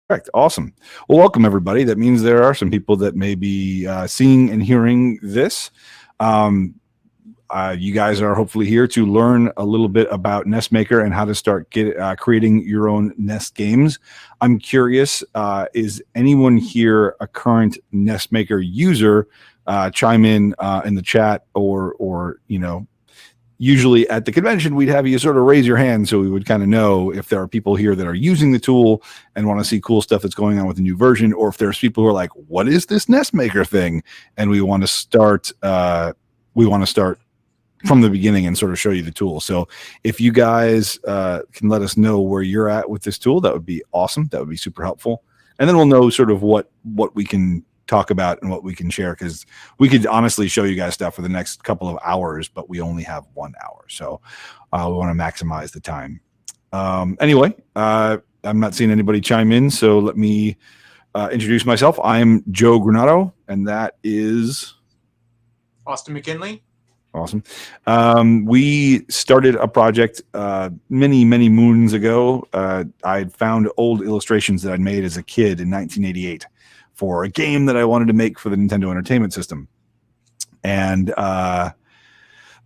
Correct. Awesome. Well, welcome everybody. That means there are some people that may be seeing and hearing this. Um, you guys are hopefully here to learn a little bit about NESmaker and how to start creating your own Nest games. I'm curious, is anyone here a current NESmaker user? Chime in the chat, or usually at the convention, we'd have you sort of raise your hand so we would kind of know if there are people here that are using the tool and want to see cool stuff that's going on with the new version, or if there's people who are like, what is this NESmaker thing? And we want to start from the beginning and sort of show you the tool. So if you guys can let us know where you're at with this tool, that would be awesome. That would be super helpful. And then we'll know sort of what we can talk about and what we can share, because we could honestly show you guys stuff for the next couple of hours, but we only have 1 hour. So we want to maximize the time. Anyway, I'm not seeing anybody chime in, so let me introduce myself. I'm Joe Granato, and that is Austin McKinley. Awesome. We started a project many moons ago. I found old illustrations that I'd made as a kid in 1988 for a game that I wanted to make for the Nintendo Entertainment System. And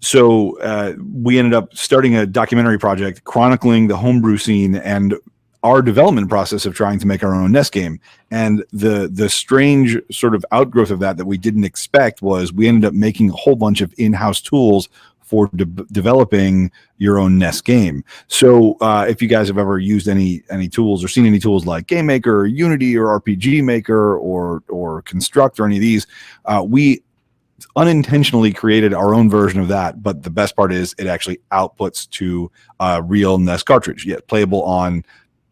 so we ended up starting a documentary project chronicling the homebrew scene and our development process of trying to make our own NES game. And the strange sort of outgrowth of that we didn't expect was we ended up making a whole bunch of in-house tools for developing your own NES game. So if you guys have ever used any tools or seen any tools like Game Maker or Unity or RPG Maker or Construct or any of these, we unintentionally created our own version of that. But the best part is it actually outputs to a real NES cartridge, yet playable on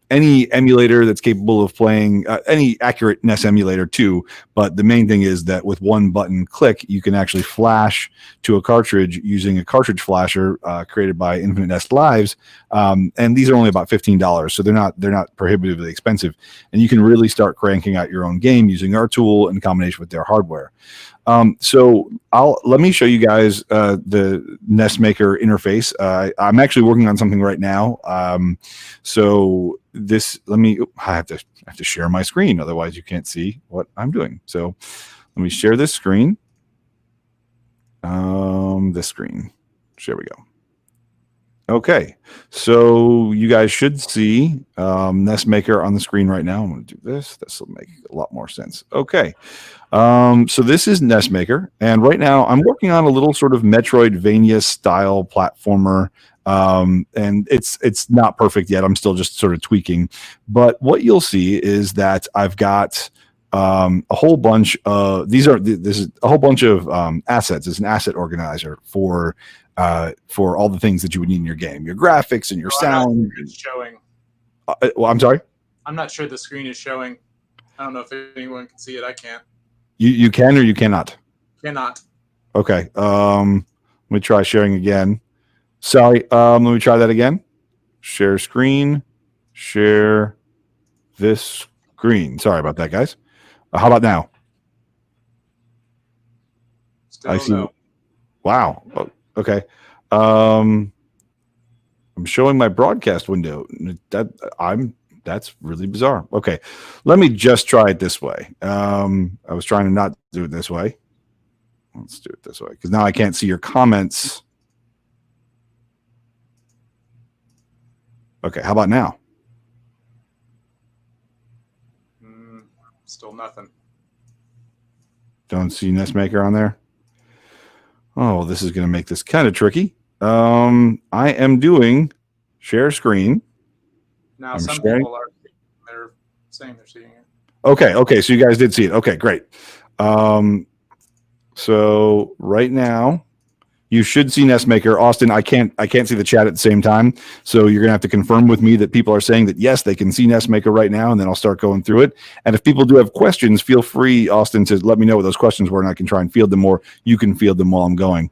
any emulator that's capable of playing any accurate NES emulator too. But the main thing is that with one button click, you can actually flash to a cartridge using a cartridge flasher created by Infinite Nest Lives. And these are only about $15, so they're not prohibitively expensive. And you can really start cranking out your own game using our tool in combination with their hardware. So let me show you guys the NESmaker interface. I'm actually working on something right now. So this, I have to share my screen, otherwise you can't see what I'm doing. So let me share this screen. This screen. There we go. Okay, so you guys should see NESmaker on the screen right now. I'm going to do this. This will make a lot more sense. Okay, so this is NESmaker, and right now I'm working on a little sort of Metroidvania style platformer, and it's not perfect yet. I'm still just sort of tweaking, but what you'll see is that I've got a whole bunch of this is a whole bunch of assets. It's an asset organizer for all the things that you would need in your game, your graphics and your sound. It's showing. Well, I'm sorry? I'm not sure the screen is showing. I don't know if anyone can see it. I can't. You can or you cannot? Cannot. Okay. Let me try sharing again. Sorry. Let me try that again. Share screen. Share this screen. Sorry about that, guys. How about now? Still I see. No. Wow. Okay. I'm showing my broadcast window. That's really bizarre. Okay. Let me just try it this way. I was trying to not do it this way. Let's do it this way, because now I can't see your comments. Okay. How about now? Still nothing. Don't see NESmaker on there. Oh, this is going to make this kind of tricky. I am doing share screen. Now some people they're saying they're seeing it. Okay, so you guys did see it. Okay, great. So right now you should see NESmaker. Austin, I can't see the chat at the same time, so you're gonna have to confirm with me that people are saying that yes, they can see NESmaker right now, and then I'll start going through it. And if people do have questions, feel free, Austin, to let me know what those questions were, and I can try and field them, or you can field them while I'm going.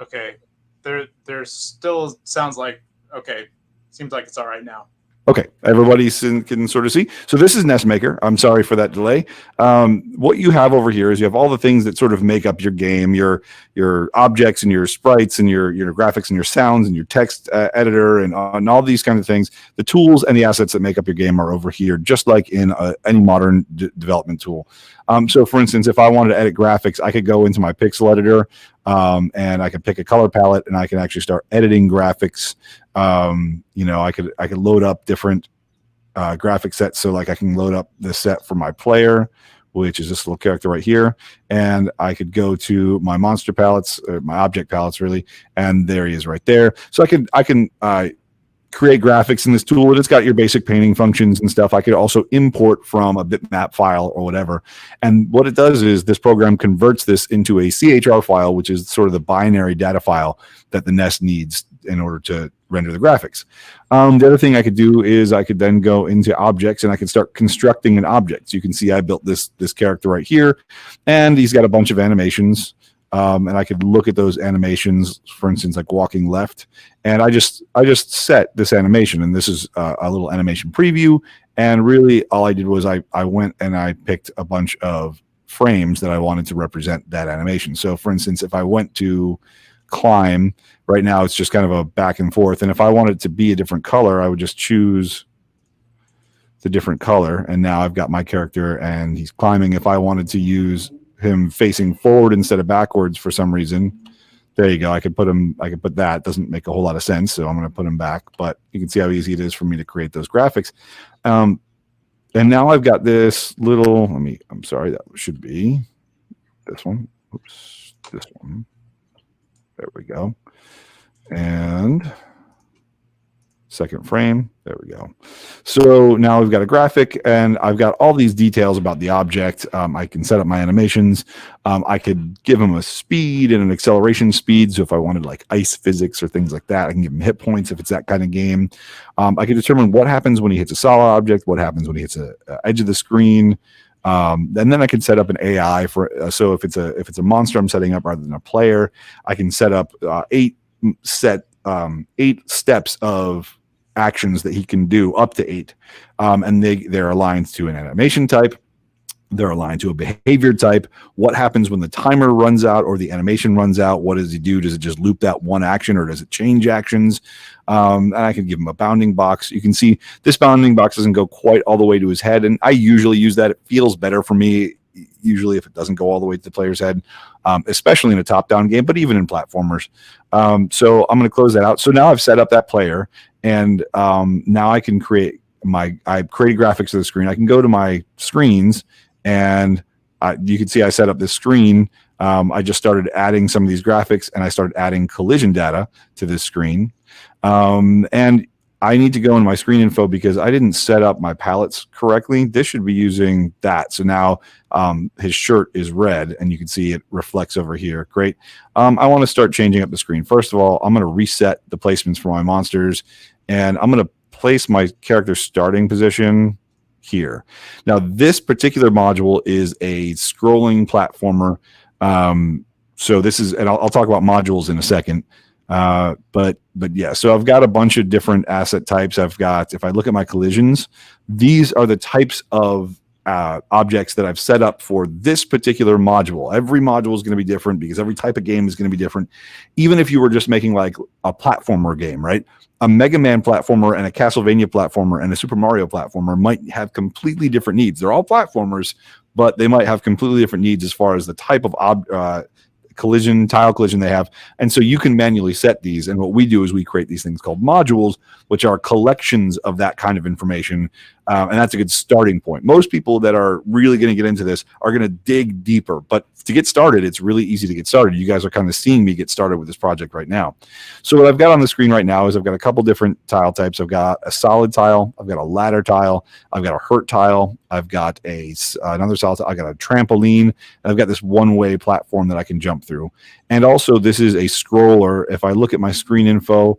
Okay, there still sounds like okay. Seems like it's all right now. Okay, everybody can sort of see. So this is NESmaker. I'm sorry for that delay. What you have over here is you have all the things that sort of make up your game, your objects and your sprites and your graphics and your sounds and your text editor and all these kind of things. The tools and the assets that make up your game are over here, just like in any modern development tool. So for instance, if I wanted to edit graphics, I could go into my pixel editor and I could pick a color palette and I can actually start editing graphics. You know, I could load up different graphic sets. So like I can load up the set for my player, which is this little character right here. And I could go to my monster palettes, or my object palettes really. And there he is right there. So I can create graphics in this tool, and it's got your basic painting functions and stuff. I could also import from a bitmap file or whatever. And what it does is this program converts this into a CHR file, which is sort of the binary data file that the NES needs in order to render the graphics. The other thing I could do is I could then go into objects and I could start constructing an object. So you can see I built this character right here, and he's got a bunch of animations. And I could look at those animations, for instance, like walking left, and I just set this animation, and this is a little animation preview. And really, all I did was I went and I picked a bunch of frames that I wanted to represent that animation. So, for instance, if I went to climb, right now it's just kind of a back and forth, and if I wanted it to be a different color, I would just choose the different color, and now I've got my character and he's climbing. If I wanted to use him facing forward instead of backwards for some reason, there you go. I could put that. Doesn't make a whole lot of sense, so I'm going to put him back, but you can see how easy it is for me to create those graphics. And now I've got this little, I'm sorry, that should be this one. Oops, this one. There we go. And second frame. There we go. So now we've got a graphic, and I've got all these details about the object. I can set up my animations. I could give him a speed and an acceleration speed. So if I wanted like ice physics or things like that, I can give him hit points if it's that kind of game. I can determine what happens when he hits a solid object, what happens when he hits a edge of the screen. And then I can set up an AI for, so if it's a monster I'm setting up rather than a player, I can set up 8 steps of actions that he can do, up to 8, and they're aligned to an animation type, they're aligned to a behavior type. What happens when the timer runs out or the animation runs out? What does he do? Does it just loop that one action, or does it change actions? And I can give him a bounding box. You can see this bounding box doesn't go quite all the way to his head, and I usually use that. It feels better for me usually if it doesn't go all the way to the player's head, especially in a top-down game, but even in platformers. So I'm going to close that out. So now I've set up that player, and now I can create I created graphics of the screen. I can go to my screens, and you can see I set up this screen. I just started adding some of these graphics, and I started adding collision data to this screen. And I need to go in my screen info because I didn't set up my palettes correctly. This should be using that. So now his shirt is red, and you can see it reflects over here. Great. I want to start changing up the screen. First of all, I'm going to reset the placements for my monsters, and I'm going to place my character starting position here. Now, this particular module is a scrolling platformer. So this is, and I'll talk about modules in a second. But yeah, so I've got a bunch of different asset types. I've got, if I look at my collisions, these are the types of objects that I've set up for this particular module. Every module is going to be different because every type of game is going to be different. Even if you were just making like a platformer game, right? A Mega Man platformer and a Castlevania platformer and a Super Mario platformer might have completely different needs. They're all platformers, but they might have completely different needs as far as the type of tile collision they have. And so you can manually set these. And what we do is we create these things called modules, which are collections of that kind of information. And that's a good starting point. Most people that are really going to get into this are going to dig deeper. But to get started, it's really easy to get started. You guys are kind of seeing me get started with this project right now. So what I've got on the screen right now is I've got a couple different tile types. I've got a solid tile. I've got a ladder tile. I've got a hurt tile. I've got another solid tile. I've got a trampoline. And I've got this one-way platform that I can jump through. And also this is a scroller. If I look at my screen info,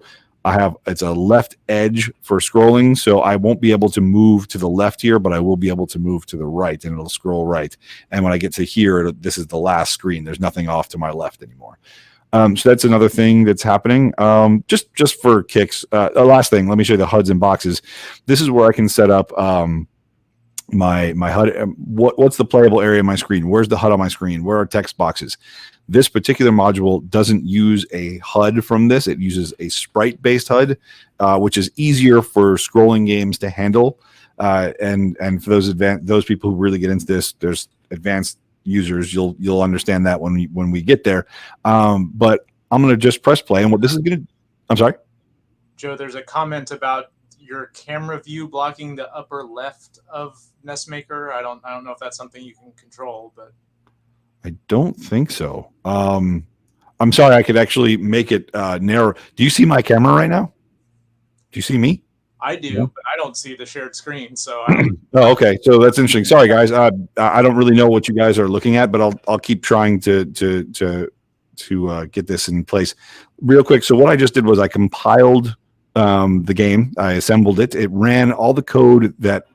it's a left edge for scrolling, so I won't be able to move to the left here, but I will be able to move to the right, and it'll scroll right. And when I get to here, this is the last screen. There's nothing off to my left anymore. So that's another thing that's happening. Just for kicks. Last thing, let me show you the Hudson Boxes. This is where I can set up my HUD. What's the playable area of my screen? Where's the HUD on my screen? Where are text boxes? This particular module doesn't use a HUD from this. It uses a sprite-based HUD, which is easier for scrolling games to handle. And for those people who really get into this, there's advanced users. You'll understand that when we get there. But I'm going to just press play, and what this is going to. I'm sorry, Joe. There's a comment about your camera view blocking the upper left of NESmaker. I don't know if that's something you can control, but I don't think so. I'm sorry. I could actually make it narrow. Do you see my camera right now? Do you see me? I do, No? but I don't see the shared screen. So I don't. Oh, okay. So that's interesting. Sorry, guys. I don't really know what you guys are looking at, but I'll keep trying to get this in place real quick. So what I just did was I compiled the game. I assembled it. It ran all the code that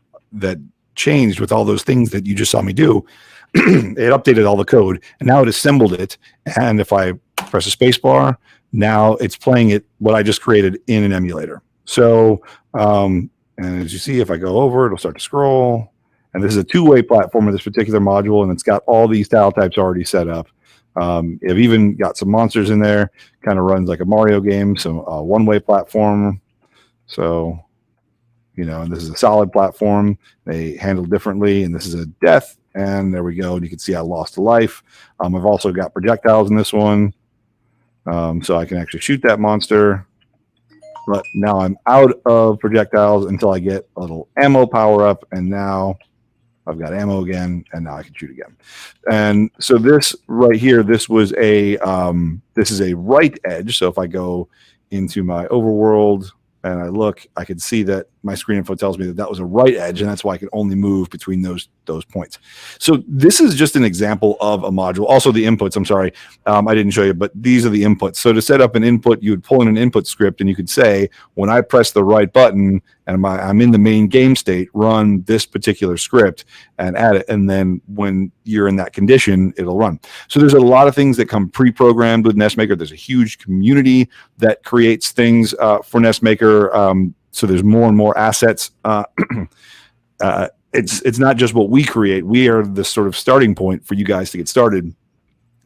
changed with all those things that you just saw me do. It updated all the code, and now it assembled it. And if I press a space bar, now it's playing it what I just created in an emulator. So, and as you see, if I go over, it'll start to scroll. And this is a two-way platform of this particular module, and it's got all these tile types already set up. I've even got some monsters in there. Kind of runs like a Mario game. So one-way platform. So, and this is a solid platform. They handle differently, and this is a death. And there we go. And you can see I lost a life. I've also got projectiles in this one. So I can actually shoot that monster. But now I'm out of projectiles until I get a little ammo power up. And now I've got ammo again. And now I can shoot again. And so this right here, this is a right edge. So if I go into my overworld and I look, I can see that my screen info tells me that was a right edge, and that's why I can only move between those points. So this is just an example of a module. Also the inputs, I'm sorry, I didn't show you, but these are the inputs. So to set up an input, you would pull in an input script, and you could say, when I press the right button and I'm in the main game state, run this particular script and add it, and then when you're in that condition, it'll run. So there's a lot of things that come pre-programmed with NESmaker. There's a huge community that creates things for NESmaker. So there's more and more assets. It's not just what we create. We are the sort of starting point for you guys to get started.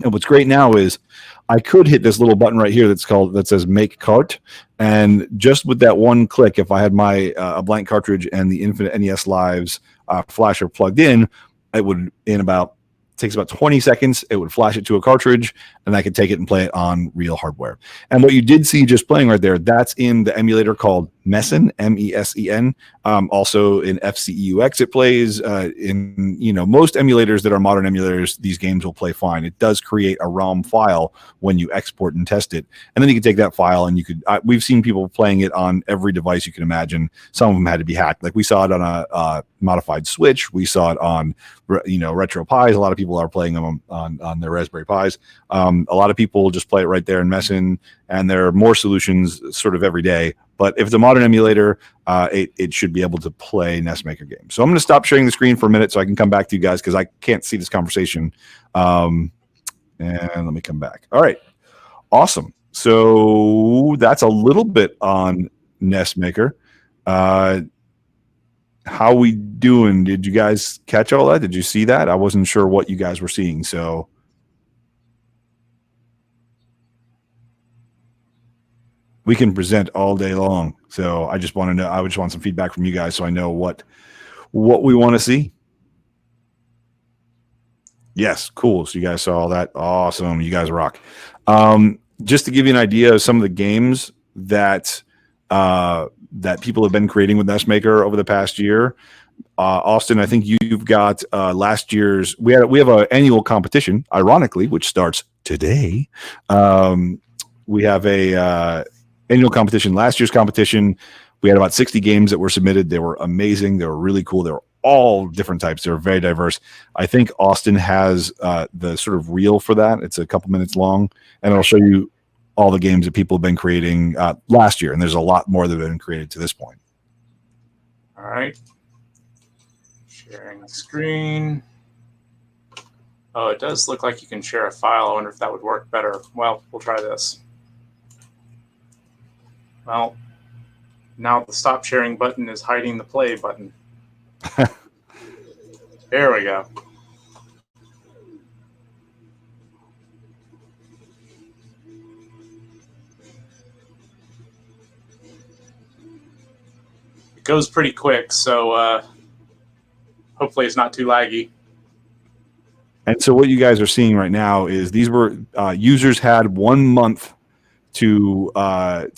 And what's great now is I could hit this little button right here that says Make Cart, and just with that one click, if I had my a blank cartridge and the Infinite NES Lives flasher plugged in, it would takes about 20 seconds. It would flash it to a cartridge, and I could take it and play it on real hardware. And what you did see just playing right there, that's in the emulator called Mesen, M-E-S-E-N. Also in FCEUX it plays. In most emulators that are modern emulators, these games will play fine. It does create a ROM file when you export and test it, and then you can take that file and you could. We've seen people playing it on every device you can imagine. Some of them had to be hacked. Like we saw it on a modified Switch. We saw it on Retro Pis. A lot of people are playing them on their Raspberry Pis. A lot of people just play it right there in Mesen, and there are more solutions sort of every day. But if it's a modern emulator, it should be able to play NESmaker games. So I'm going to stop sharing the screen for a minute so I can come back to you guys because I can't see this conversation. And let me come back. All right. Awesome. So that's a little bit on NESmaker. How we doing? Did you guys catch all that? Did you see that? I wasn't sure what you guys were seeing. So we can present all day long. So I just want to know. I just want some feedback from you guys so I know what we want to see. Yes, cool. So you guys saw all that. Awesome. You guys rock. Just to give you an idea of some of the games that people have been creating with NESmaker over the past year. Austin, I think you've got last year's. We have an annual competition, ironically, which starts today. We have a annual competition. Last year's competition, we had about 60 games that were submitted. They were amazing. They were really cool. They were all different types. They're very diverse. I think Austin has the sort of reel for that. It's a couple minutes long, and it'll show you all the games that people have been creating last year. And there's a lot more that have been created to this point. All right. Sharing the screen. Oh, it does look like you can share a file. I wonder if that would work better. Well, we'll try this. Well, now the stop sharing button is hiding the play button. There we go. It goes pretty quick, so hopefully it's not too laggy. And so what you guys are seeing right now is these were users had 1 month to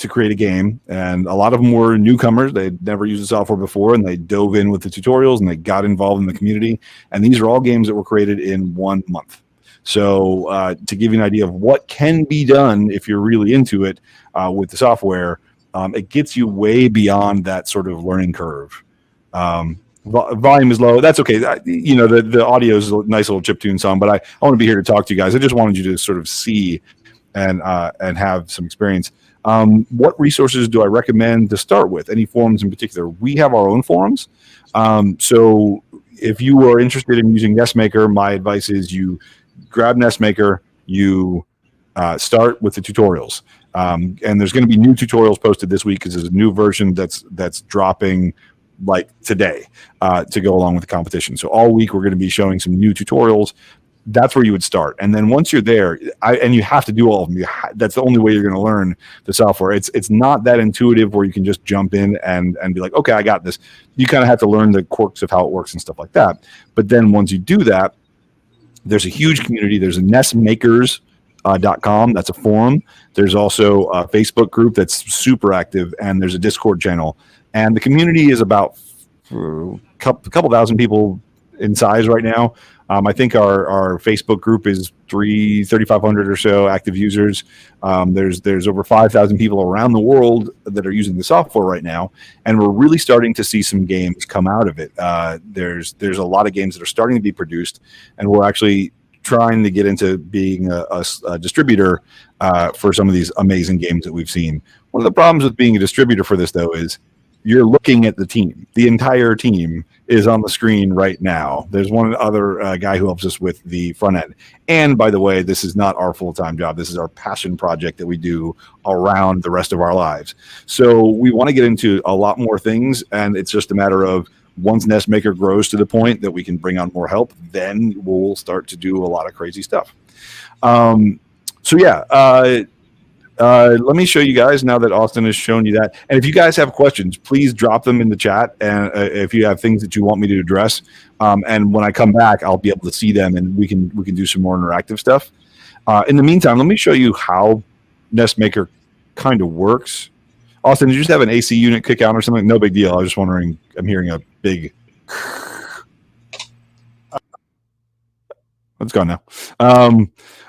create a game, and a lot of them were newcomers. They'd never used the software before, and they dove in with the tutorials and they got involved in the community. And these are all games that were created in 1 month. So to give you an idea of what can be done if you're really into it with the software, it gets you way beyond that sort of learning curve. Volume is low. That's okay. You know, the audio is a nice little chiptune song, but I want to be here to talk to you guys. I just wanted you to sort of see and have some experience. What resources do I recommend to start with? Any forums in particular? We have our own forums. So if you are interested in using NESmaker, my advice is you grab NESmaker, you start with the tutorials. And there's going to be new tutorials posted this week because there's a new version that's dropping like today to go along with the competition. So all week we're going to be showing some new tutorials. That's where you would start. And then once you're there, and you have to do all of them, that's the only way you're going to learn the software. It's not that intuitive where you can just jump in and be like, okay, I got this. You kind of have to learn the quirks of how it works and stuff like that. But then once you do that, there's a huge community. There's a NESmakers.com. That's a forum. There's also a Facebook group that's super active, and there's a Discord channel. And the community is about a couple thousand people in size right now. I think our Facebook group is 3,500 or so active users. There's over 5,000 people around the world that are using the software right now, and we're really starting to see some games come out of it. There's a lot of games that are starting to be produced, and we're actually trying to get into being a distributor for some of these amazing games that we've seen. One of the problems with being a distributor for this, though, is you're looking at the team. The entire team is on the screen right now. There's one other guy who helps us with the front end. And by the way, this is not our full-time job. This is our passion project that we do around the rest of our lives. So we want to get into a lot more things, and it's just a matter of once NESmaker grows to the point that we can bring on more help, then we'll start to do a lot of crazy stuff. Let me show you guys now that Austin has shown you that. And if you guys have questions, please drop them in the chat. And if you have things that you want me to address, and when I come back, I'll be able to see them, and we can do some more interactive stuff. In the meantime, let me show you how NESmaker kind of works. Austin, did you just have an AC unit kick out or something? No big deal. I was just wondering. I'm hearing a big. It's gone now.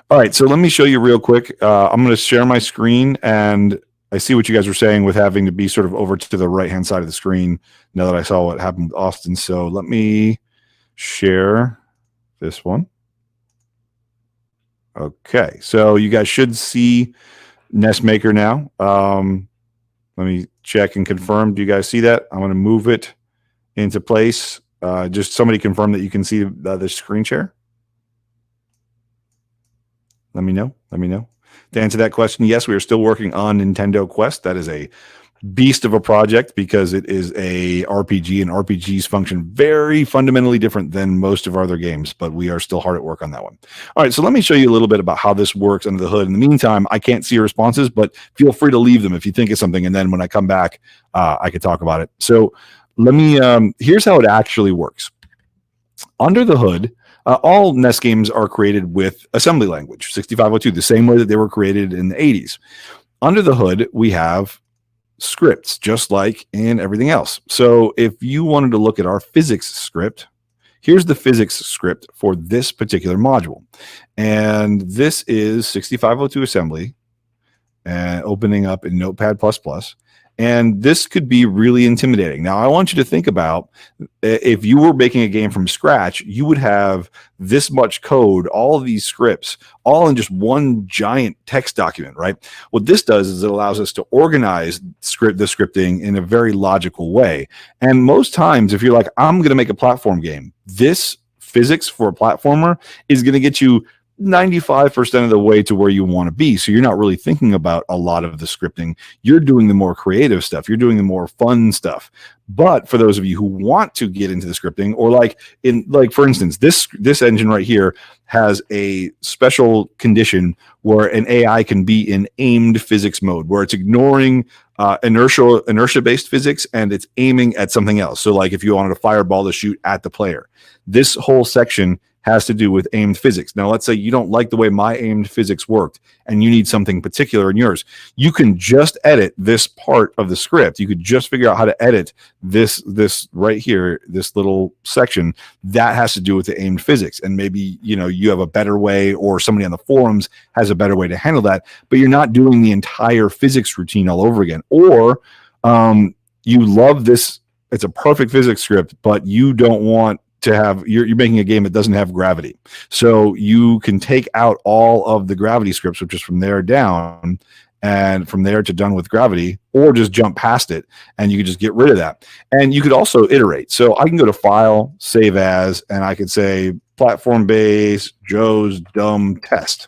All right, so let me show you real quick. I'm going to share my screen, and I see what you guys were saying with having to be sort of over to the right-hand side of the screen now that I saw what happened with Austin. So let me share this one. Okay, so you guys should see NESmaker now. Let me check and confirm. Do you guys see that? I'm going to move it into place. Just somebody confirm that you can see the screen share. Let me know. Let me know. To answer that question, yes, we are still working on Nintendo Quest. That is a beast of a project because it is a RPG, and RPGs function very fundamentally different than most of our other games, but we are still hard at work on that one. All right, so let me show you a little bit about how this works under the hood. In the meantime, I can't see your responses, but feel free to leave them if you think of something, and then when I come back, I can talk about it. So let me, here's how it actually works. Under the hood, all NES games are created with assembly language, 6502, the same way that they were created in the 80s. Under the hood, we have scripts, just like in everything else. So if you wanted to look at our physics script, here's the physics script for this particular module. And this is 6502 assembly, and opening up in Notepad++. And this could be really intimidating. Now, I want you to think about if you were making a game from scratch, you would have this much code, all of these scripts, all in just one giant text document, right? What this does is it allows us to organize the scripting in a very logical way. And most times, if you're like, I'm going to make a platform game, this physics for a platformer is going to get you 95% of the way to where you want to be. So you're not really thinking about a lot of the scripting. You're doing the more creative stuff. You're doing the more fun stuff. But for those of you who want to get into the scripting, or like for instance, this engine right here has a special condition where an AI can be in aimed physics mode, where it's ignoring inertia-based physics and it's aiming at something else. So like if you wanted a fireball to shoot at the player, this whole section has to do with aimed physics. Now, let's say you don't like the way my aimed physics worked and you need something particular in yours. You can just edit this part of the script. You could just figure out how to edit this right here, this little section that has to do with the aimed physics. And maybe, you have a better way, or somebody on the forums has a better way to handle that, but you're not doing the entire physics routine all over again. Or you love this, it's a perfect physics script, but you don't want to have, you're making a game that doesn't have gravity. So you can take out all of the gravity scripts, which is from there down, and from there to done with gravity, or just jump past it, and you can just get rid of that. And you could also iterate. So I can go to File, Save As, and I could say Platform Base, Joe's Dumb Test.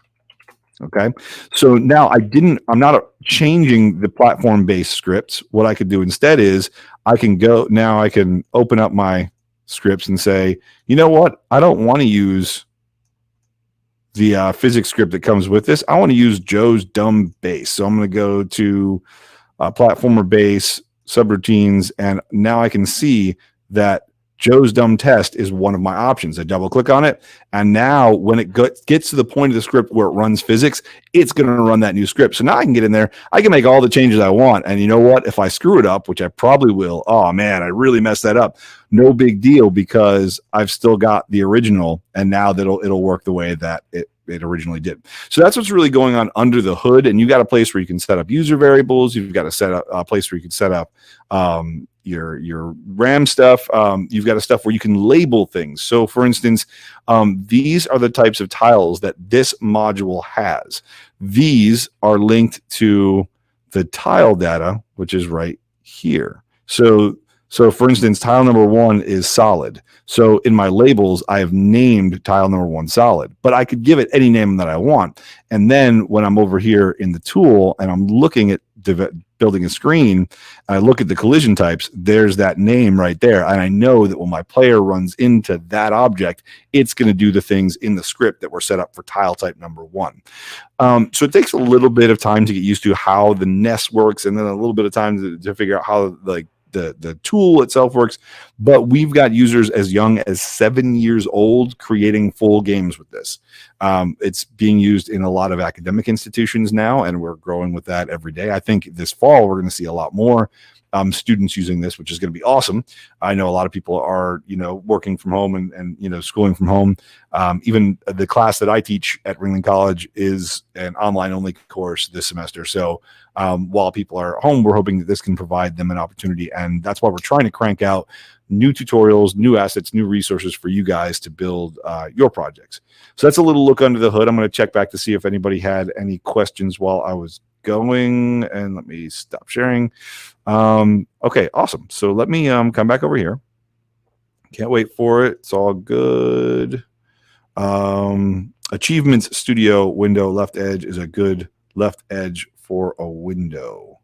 Okay. So now I'm not changing the platform based scripts. What I could do instead is I can open up my scripts and say, you know what? I don't want to use the physics script that comes with this. I want to use Joe's Dumb Base. So I'm going to go to platformer base, subroutines, and now I can see that Joe's Dumb Test is one of my options. I double click on it, and now when it gets to the point of the script where it runs physics, it's going to run that new script. So now I can get in there, I can make all the changes I want, and you know what? If I screw it up, which I probably will, oh man, I really messed that up. No big deal, because I've still got the original, and now it'll work the way that it originally did. So that's what's really going on under the hood. And you got a place where you can set up user variables. You've got a place where you can set up your RAM stuff. You've got a stuff where you can label things. So for instance, these are the types of tiles that this module has. These are linked to the tile data, which is right here. So for instance, tile number 1 is solid. So in my labels, I have named tile number 1 solid, but I could give it any name that I want. And then when I'm over here in the tool and I'm looking at building a screen, and I look at the collision types, there's that name right there. And I know that when my player runs into that object, it's going to do the things in the script that were set up for tile type number 1. So it takes a little bit of time to get used to how the NES works, and then a little bit of time to figure out how the tool itself works. But we've got users as young as 7 years old creating full games with this. It's being used in a lot of academic institutions now, and we're growing with that every day. I think this fall we're going to see a lot more students using this, which is going to be awesome. I know a lot of people are, working from home and schooling from home. Even the class that I teach at Ringling College is an online only course this semester. So while people are at home, we're hoping that this can provide them an opportunity. And that's why we're trying to crank out new tutorials, new assets, new resources for you guys to build your projects. So that's a little look under the hood. I'm going to check back to see if anybody had any questions while I was going, and let me stop sharing. Okay, awesome. So let me come back over here. Can't wait for it. It's all good. Achievements Studio window left edge is a good left edge for a window.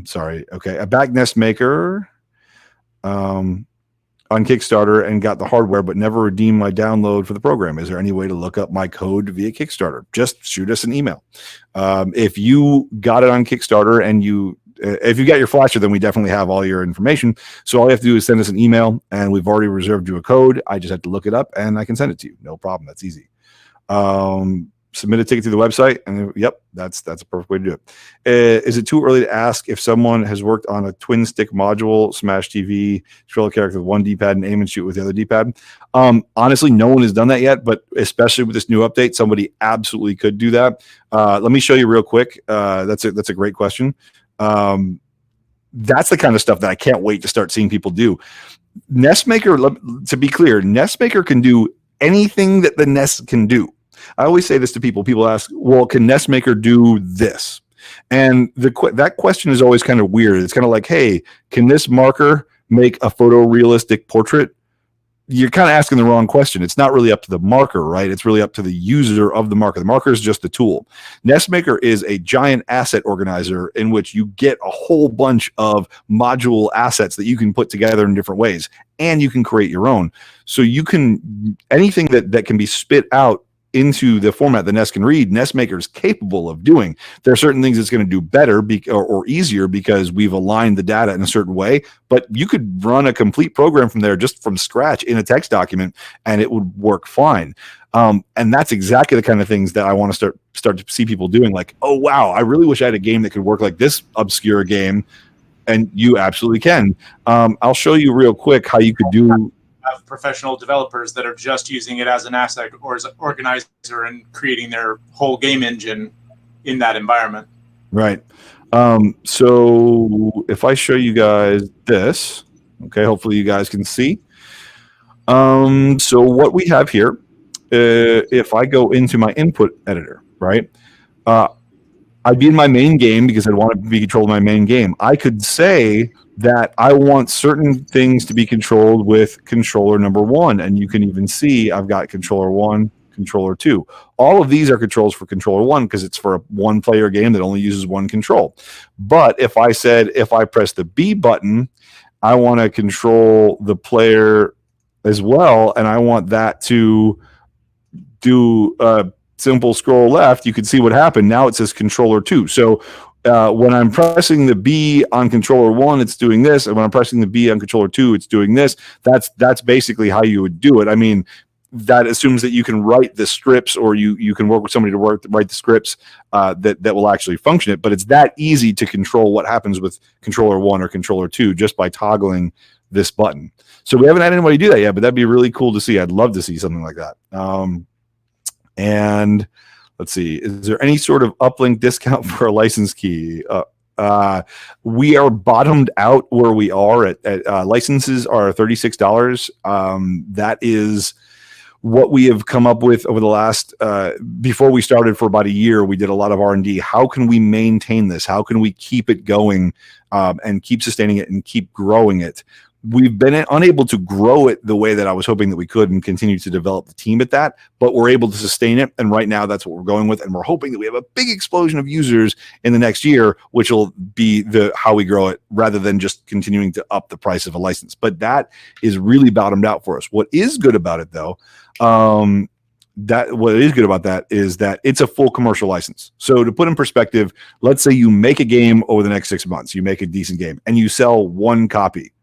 Sorry. Okay, I backed NESmaker on Kickstarter and got the hardware, but never redeemed my download for the program. Is there any way to look up my code via Kickstarter? Just shoot us an email. If you got it on Kickstarter and if you got your flasher, then we definitely have all your information. So all you have to do is send us an email, and we've already reserved you a code. I just have to look it up and I can send it to you. No problem. That's easy. Submit a ticket through the website, and yep, that's a perfect way to do it. Is it too early to ask if someone has worked on a twin stick module, Smash TV, control a character with one D-pad and aim and shoot with the other D-pad? Honestly, no one has done that yet, but especially with this new update, somebody absolutely could do that. Let me show you real quick. That's a great question. That's the kind of stuff that I can't wait to start seeing people do. NESmaker, to be clear, NESmaker can do anything that the NES can do. I always say this to people. People ask, well, can NESmaker do this? And that question is always kind of weird. It's kind of like, hey, can this marker make a photorealistic portrait? you're kind of asking the wrong question. It's not really up to the marker, right? It's really up to the user of the marker. The marker is just a tool. NESmaker is a giant asset organizer in which you get a whole bunch of module assets that you can put together in different ways, and you can create your own. So you can, anything that can be spit out into the format that NES can read, NESmaker is capable of doing. There are certain things it's going to do better or easier because we've aligned the data in a certain way, but you could run a complete program from there just from scratch in a text document and it would work fine. And that's exactly the kind of things that I want to start to see people doing, like, oh wow, I really wish I had a game that could work like this obscure game. And you absolutely can. I'll show you real quick how you could do. Have professional developers that are just using it as an asset or as an organizer and creating their whole game engine in that environment. Right. So if I show you guys this, okay, hopefully you guys can see. So what we have here, if I go into my input editor, right, I'd be in my main game because I'd want to be controlling my main game. I could say that I want certain things to be controlled with controller number 1. And you can even see I've got controller 1, controller 2. All of these are controls for controller 1 because it's for a one-player game that only uses one control. But if I said, if I press the B button, I want to control the player as well, and I want that to do simple scroll left, you can see what happened. Now it says controller 2. So when I'm pressing the B on controller 1, it's doing this, and when I'm pressing the B on controller 2, it's doing this. That's basically how you would do it. I mean, that assumes that you can write the scripts, or you can work with somebody to write the scripts that will actually function it. But it's that easy to control what happens with controller 1 or controller 2 just by toggling this button. So we haven't had anybody do that yet, but that'd be really cool to see. I'd love to see something like that. And let's see, is there any sort of uplink discount for a license key? We are bottomed out where we are at licenses are $36. That is what we have come up with over the last, before we started for about a year, we did a lot of R&D. How can we maintain this? How can we keep it going and keep sustaining it and keep growing it? We've been unable to grow it the way that I was hoping that we could and continue to develop the team at that, but we're able to sustain it. And right now that's what we're going with. And we're hoping that we have a big explosion of users in the next year, which will be how we grow it rather than just continuing to up the price of a license. But that is really bottomed out for us. What is good about it though, what is good about that is that it's a full commercial license. So to put in perspective, let's say you make a game over the next 6 months, you make a decent game and you sell one copy.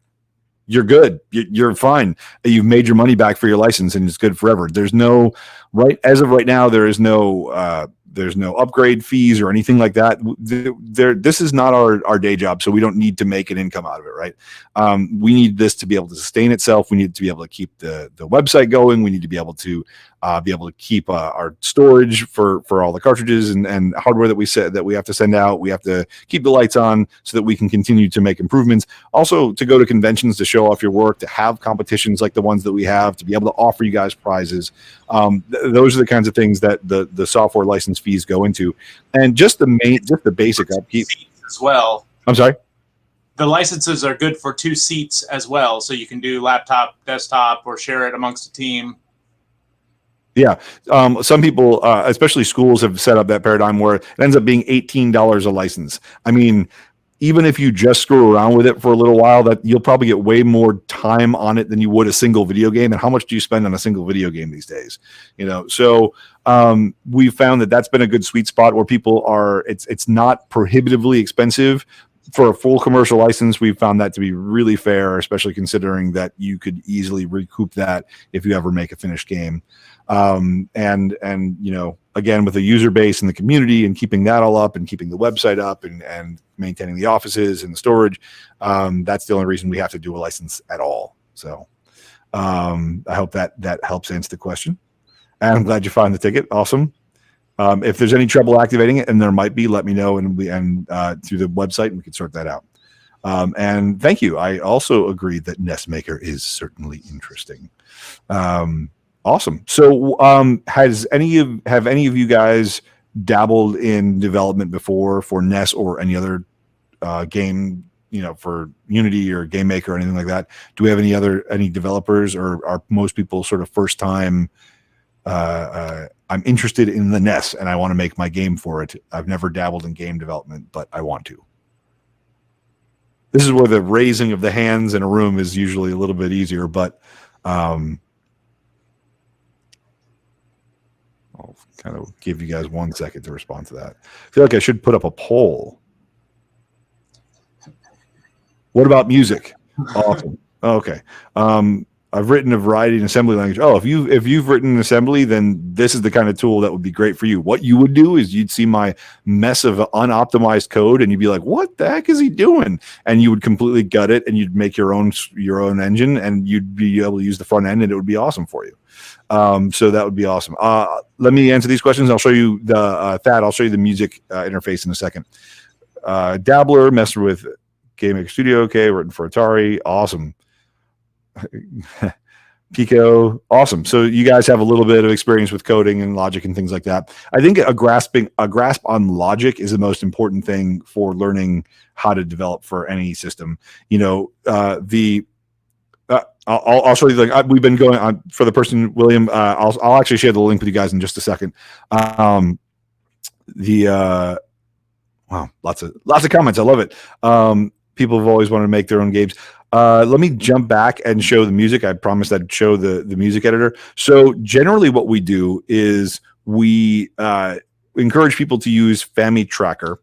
You're good. You're fine. You've made your money back for your license, and it's good forever. There's no as of right now. There's no upgrade fees or anything like that. This is not our day job, so we don't need to make an income out of it, right? We need this to be able to sustain itself. We need to be able to keep the website going. We need to be able to keep our storage for all the cartridges and hardware that we have to send out. We have to keep the lights on so that we can continue to make improvements. Also, to go to conventions to show off your work, to have competitions like the ones that we have, to be able to offer you guys prizes. Those are the kinds of things that the software license fees go into, and just the basic upkeep as well. I'm sorry. The licenses are good for 2 seats as well, so you can do laptop, desktop, or share it amongst a team. Yeah. Some people, especially schools, have set up that paradigm where it ends up being $18 a license. I mean, even if you just screw around with it for a little while, that you'll probably get way more time on it than you would a single video game. And how much do you spend on a single video game these days? So we found that that's been a good sweet spot where people are, it's not prohibitively expensive. For a full commercial license, we've found that to be really fair, especially considering that you could easily recoup that if you ever make a finished game. And again, with the user base and the community and keeping that all up and keeping the website up and maintaining the offices and the storage, that's the only reason we have to do a license at all. So I hope that helps answer the question. And I'm glad you found the ticket. Awesome. If there's any trouble activating it, and there might be, let me know, and through the website, and we can sort that out. And thank you. I also agree that NESmaker is certainly interesting. Awesome. So, have any of you guys dabbled in development before for NES or any other game, for Unity or GameMaker or anything like that? Do we have any developers, or are most people sort of first time? I'm interested in the NES and I want to make my game for it. I've never dabbled in game development, but I want to. This is where the raising of the hands in a room is usually a little bit easier, but I'll kind of give you guys 1 second to respond to that. I feel like I should put up a poll. What about music? Awesome. Okay. I've written a variety in assembly language. Oh, if you've written in assembly, then this is the kind of tool that would be great for you. What you would do is you'd see my mess of unoptimized code and you'd be like, what the heck is he doing? And you would completely gut it and you'd make your own engine and you'd be able to use the front end and it would be awesome for you. So that would be awesome. Let me answer these questions. I'll show you I'll show you the music interface in a second. Dabbler, messed with GameMaker Studio. Okay, written for Atari. Awesome. Pico, awesome. So you guys have a little bit of experience with coding and logic and things like that. I think a grasp on logic is the most important thing for learning how to develop for any system. I'll show you. We've been going on for the person, William. I'll actually share the link with you guys in just a second. Wow, lots of comments. I love it. People have always wanted to make their own games. Let me jump back and show the music. I promised I'd show the music editor. So generally what we do is we encourage people to use FamiTracker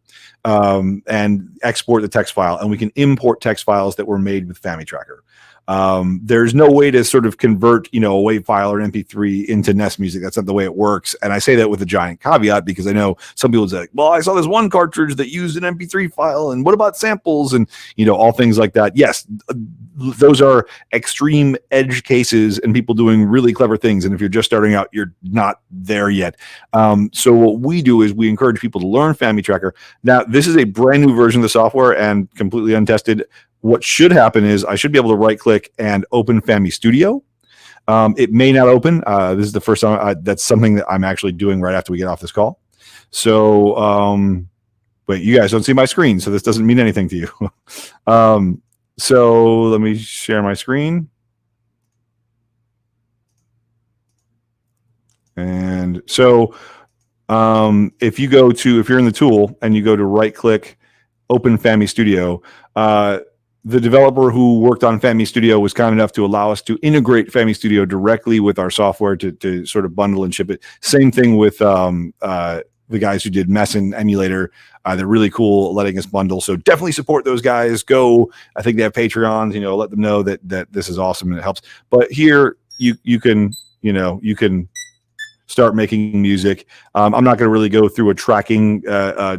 and export the text file, and we can import text files that were made with FamiTracker. There's no way to sort of convert, a WAV file or MP3 into NES music. That's not the way it works. And I say that with a giant caveat because I know some people say, well, I saw this one cartridge that used an MP3 file, and what about samples and, all things like that. Yes, those are extreme edge cases and people doing really clever things. And if you're just starting out, you're not there yet. So what we do is we encourage people to learn FamiTracker. Now, this is a brand new version of the software and completely untested. What should happen is I should be able to right click and open Fami Studio. It may not open. This is the first time that's something that I'm actually doing right after we get off this call. So, but you guys don't see my screen, so this doesn't mean anything to you. So let me share my screen. And so if you're in the tool and you go to right click, open Fami Studio, the developer who worked on Fami Studio was kind enough to allow us to integrate Fami Studio directly with our software to sort of bundle and ship it. Same thing with the guys who did Mess and Emulator. They're really cool letting us bundle. So definitely support those guys. I think they have Patreons, let them know that this is awesome and it helps. But here you can start making music. I'm not going to really go through a tracking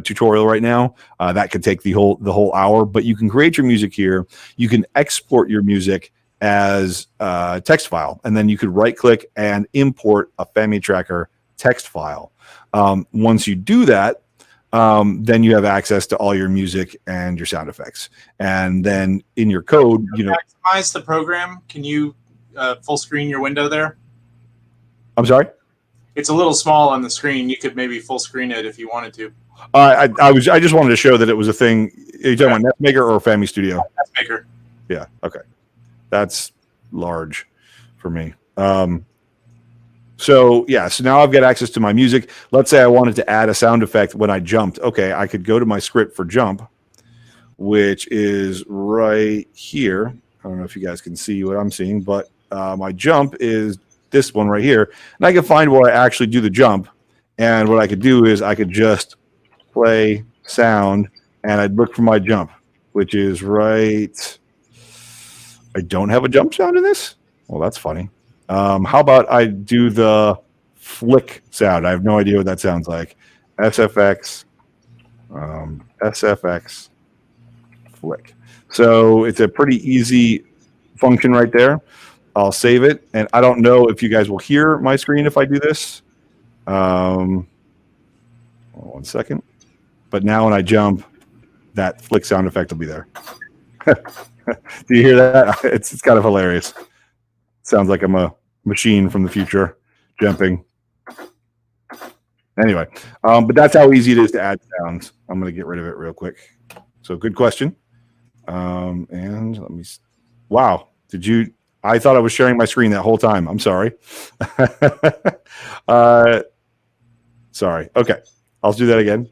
tutorial right now. That could take the whole hour, but you can create your music here. You can export your music as a text file, and then you could right click and import a FamiTracker text file. Once you do that, then you have access to all your music and your sound effects. And then in your code, maximize the program. Can you full screen your window there? I'm sorry? It's a little small on the screen. You could maybe full screen it if you wanted to. I just wanted to show that it was a thing. Are you talking about NESmaker or Fami Studio? NESmaker. Yeah. Okay. That's large for me. So now I've got access to my music. Let's say I wanted to add a sound effect when I jumped. Okay, I could go to my script for jump, which is right here. I don't know if you guys can see what I'm seeing, but my jump is this one right here, and I can find where I actually do the jump. And what I could do is I could just play sound, and I'd look for my jump, which is right. I don't have a jump sound in this. Well, that's funny. How about I do the flick sound? I have no idea what that sounds like. SFX, SFX, flick. So it's a pretty easy function right there. I'll save it, and I don't know if you guys will hear my screen if I do this. 1 second. But now when I jump, that flick sound effect will be there. Do you hear that? It's kind of hilarious. Sounds like I'm a machine from the future jumping. Anyway, but that's how easy it is to add sounds. I'm going to get rid of it real quick. So good question. And let me. Wow, did you? I thought I was sharing my screen that whole time. I'm sorry. Sorry. Okay, I'll do that again.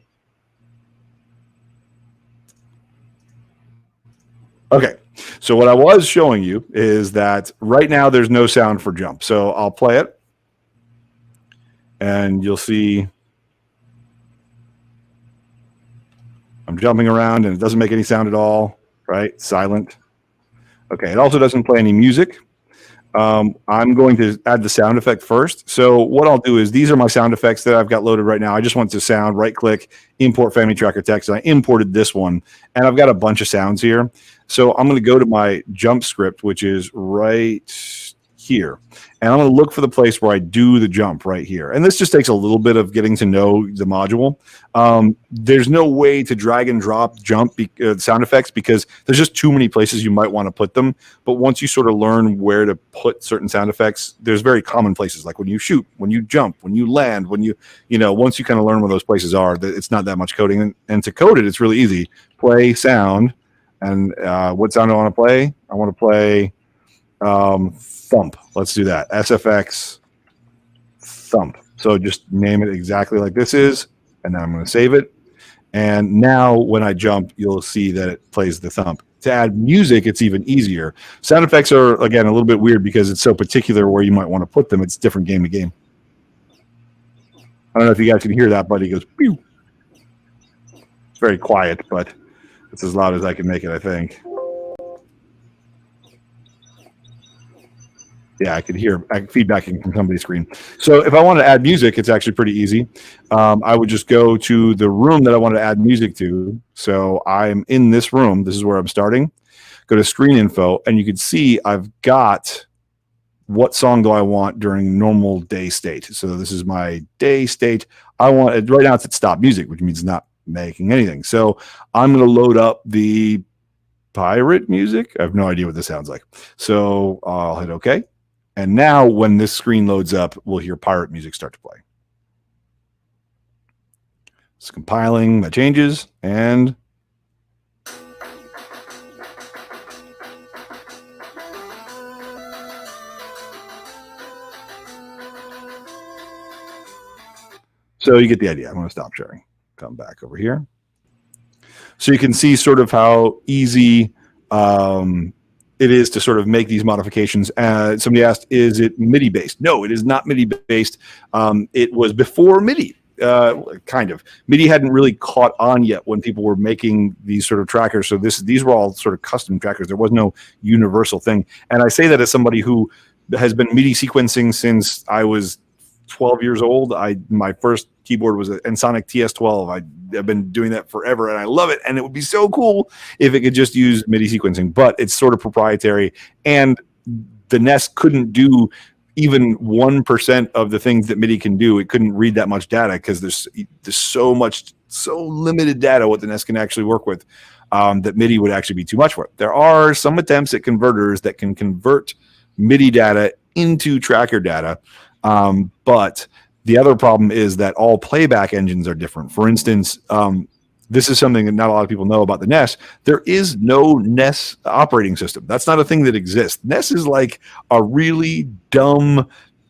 Okay, so what I was showing you is that right now there's no sound for jump. So I'll play it, and you'll see I'm jumping around, and it doesn't make any sound at all, right? Silent. Okay, it also doesn't play any music. I'm going to add the sound effect first. So what I'll do is these are my sound effects that I've got loaded right now. I just want to sound, right click, import family tracker text. And I imported this one, and I've got a bunch of sounds here. So I'm going to go to my jump script, which is right here. And I'm going to look for the place where I do the jump right here. And this just takes a little bit of getting to know the module. There's no way to drag and drop jump sound effects because there's just too many places you might want to put them. But once you sort of learn where to put certain sound effects, there's very common places like when you shoot, when you jump, when you land, when you once you kind of learn where those places are, it's not that much coding. And to code it, it's really easy. Play sound. And what sound do I want to play? I want to play thump. Let's do that. SFX thump. So just name it exactly like this is, and then I'm going to save it. And now when I jump, you'll see that it plays the thump. To add music, it's even easier. Sound effects are, again, a little bit weird because it's so particular where you might want to put them. It's different game to game. I don't know if you guys can hear that, but he goes, pew. It's very quiet, but it's as loud as I can make it, I think. Yeah, I could hear feedbacking from somebody's screen. So if I want to add music, it's actually pretty easy. I would just go to the room that I want to add music to. So I'm in this room. This is where I'm starting. Go to screen info, and you can see I've got what song do I want during normal day state. So this is my day state. I want it right now. It's at stop music, which means not making anything. So I'm going to load up the pirate music. I have no idea what this sounds like. So I'll hit OK. And now when this screen loads up, we'll hear pirate music start to play. It's compiling my changes, and so you get the idea. I'm going to stop sharing. Come back over here. So you can see sort of how easy it is to sort of make these modifications. Somebody asked, is it MIDI based? No, it is not MIDI based. It was before MIDI, kind of. MIDI hadn't really caught on yet when people were making these sort of trackers. So these were all sort of custom trackers. There was no universal thing. And I say that as somebody who has been MIDI sequencing since I was 12 years old. My first keyboard was an NSonic TS12. I've been doing that forever, and I love it. And it would be so cool if it could just use MIDI sequencing, but it's sort of proprietary. And the NES couldn't do even 1% of the things that MIDI can do. It couldn't read that much data because there's so limited data what the NES can actually work with that MIDI would actually be too much for it. There are some attempts at converters that can convert MIDI data into tracker data. But the other problem is that all playback engines are different. For instance, this is something that not a lot of people know about the NES. There is no NES operating system. That's not a thing that exists. NES is like a really dumb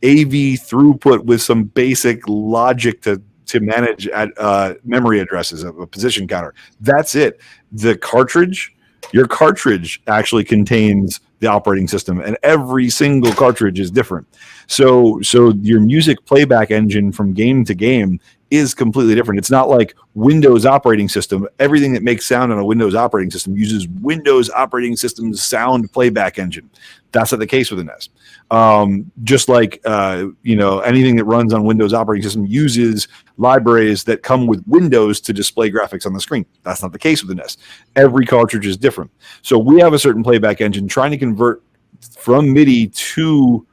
AV throughput with some basic logic to manage memory addresses of a position counter. That's it. Your cartridge actually contains the operating system, and every single cartridge is different. So your music playback engine from game to game is completely different. It's not like Windows operating system. Everything that makes sound on a Windows operating system uses Windows operating system's sound playback engine. That's not the case with the NES. Just like anything that runs on Windows operating system uses libraries that come with Windows to display graphics on the screen. That's not the case with the NES. Every cartridge is different. So we have a certain playback engine trying to convert from MIDI to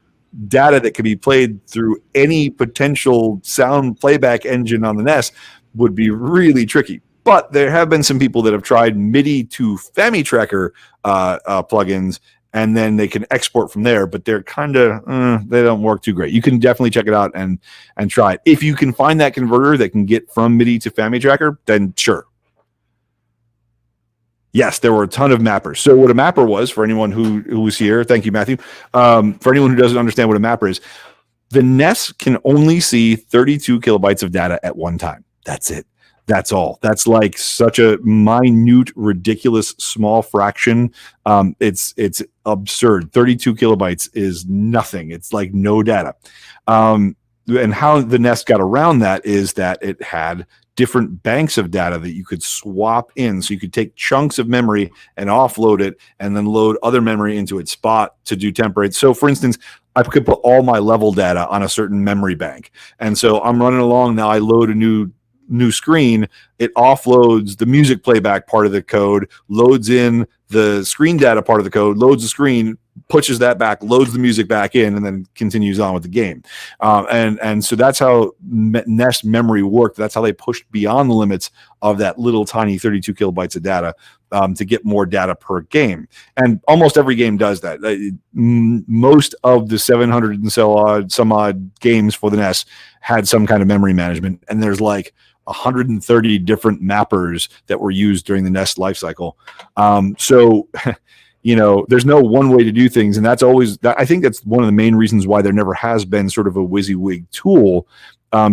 data that can be played through any potential sound playback engine on the NES would be really tricky. But there have been some people that have tried MIDI to FamiTracker plugins, and then they can export from there, but they're kind of, they don't work too great. You can definitely check it out and try it. If you can find that converter that can get from MIDI to FamiTracker, then sure. Yes, there were a ton of mappers. So what a mapper was, for anyone who was here, thank you, Matthew. For anyone who doesn't understand what a mapper is, the NES can only see 32 kilobytes of data at one time. That's it. That's all. That's like such a minute, ridiculous, small fraction. It's absurd. 32 kilobytes is nothing. It's like no data. And how the NES got around that is that it had different banks of data that you could swap in. So you could take chunks of memory and offload it and then load other memory into its spot to do temporary. So for instance, I could put all my level data on a certain memory bank. And so I'm running along now. I load a new screen. It offloads the music playback part of the code, loads in the screen data part of the code, loads the screen, pushes that back, loads the music back in, and then continues on with the game. And so that's how NES memory worked. That's how they pushed beyond the limits of that little tiny 32 kilobytes of data to get more data per game. And almost every game does that. Most of the 700 and some odd games for the NES had some kind of memory management. And there's like 130 different mappers that were used during the NES lifecycle. So there's no one way to do things. And that's always, I think that's one of the main reasons why there never has been sort of a WYSIWYG tool,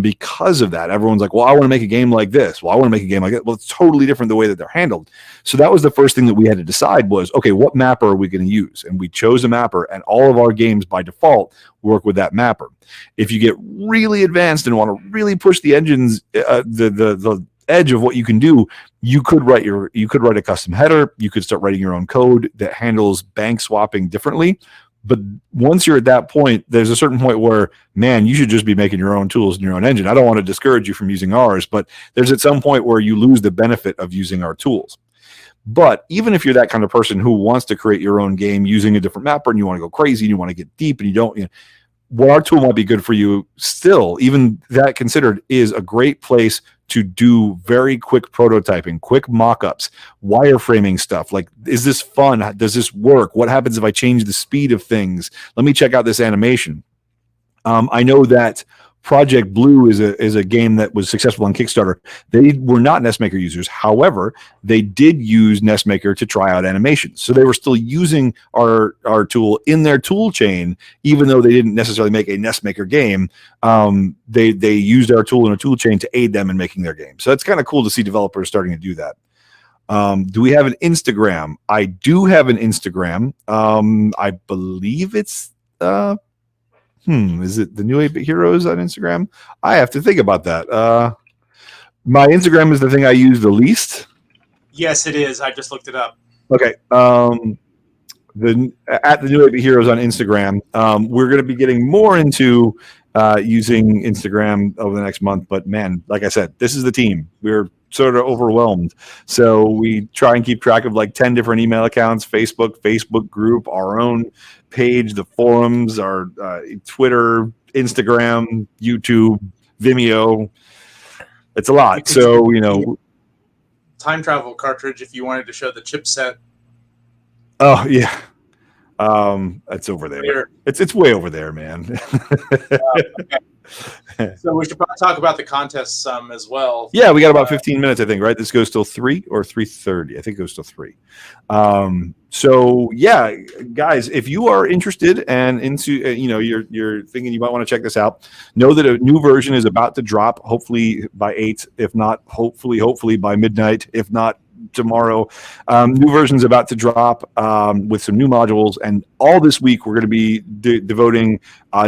because of that. Everyone's like, well, I want to make a game like this. Well, I want to make a game like that. Well, it's totally different the way that they're handled. So that was the first thing that we had to decide was, okay, what mapper are we going to use? And we chose a mapper, and all of our games by default work with that mapper. If you get really advanced and want to really push the engines, the edge of what you can do, you could write a custom header. You could start writing your own code that handles bank swapping differently. But once you're at that point, there's a certain point where, man, you should just be making your own tools in your own engine. I don't want to discourage you from using ours, but there's at some point where you lose the benefit of using our tools. But even if you're that kind of person who wants to create your own game using a different mapper and you want to go crazy and you want to get deep and you don't, well, our tool might be good for you still. Even that considered is a great place to do very quick prototyping, quick mock-ups, wireframing stuff. Like, is this fun? Does this work? What happens if I change the speed of things? Let me check out this animation. I know that Project Blue is a game that was successful on Kickstarter. They were not NESmaker users. However, they did use NESmaker to try out animations. So they were still using our tool in their tool chain, even though they didn't necessarily make a NESmaker game. They used our tool in a tool chain to aid them in making their game. So it's kind of cool to see developers starting to do that. Do we have an Instagram? I do have an Instagram. I believe it's is it the New 8-Bit Heroes on Instagram? I have to think about that. My Instagram is the thing I use the least. Yes, it is. I just looked it up. Okay. At the New 8-Bit Heroes on Instagram. We're going to be getting more into using Instagram over the next month. But man, like I said, this is the team. We're sort of overwhelmed. So we try and keep track of like 10 different email accounts, Facebook group, our own page, the forums, our Twitter, Instagram, YouTube, Vimeo. It's a lot. So, time travel cartridge if you wanted to show the chipset. Oh, yeah. It's over there. It's way over there, man. Okay. So we should probably talk about the contest some as well. Yeah, we got about 15 minutes, I think, right? This goes till 3 or 3:30. I think it goes till 3. So yeah, guys, if you are interested and into, you're thinking you might want to check this out, know that a new version is about to drop, hopefully by 8, if not, hopefully by midnight, if not tomorrow. New version's about to drop with some new modules, and all this week we're going to be devoting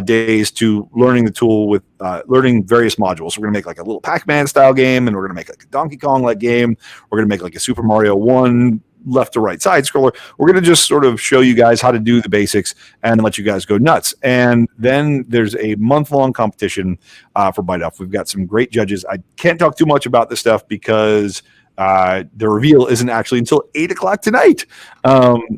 days to learning the tool with learning various modules. So we're going to make like a little Pac-Man style game, and we're going to make like a Donkey Kong like game. We're going to make like a Super Mario 1 left to right side scroller. We're going to just sort of show you guys how to do the basics and let you guys go nuts. And then there's a month-long competition for Bite Off. We've got some great judges. I can't talk too much about this stuff because the reveal isn't actually until 8 o'clock tonight.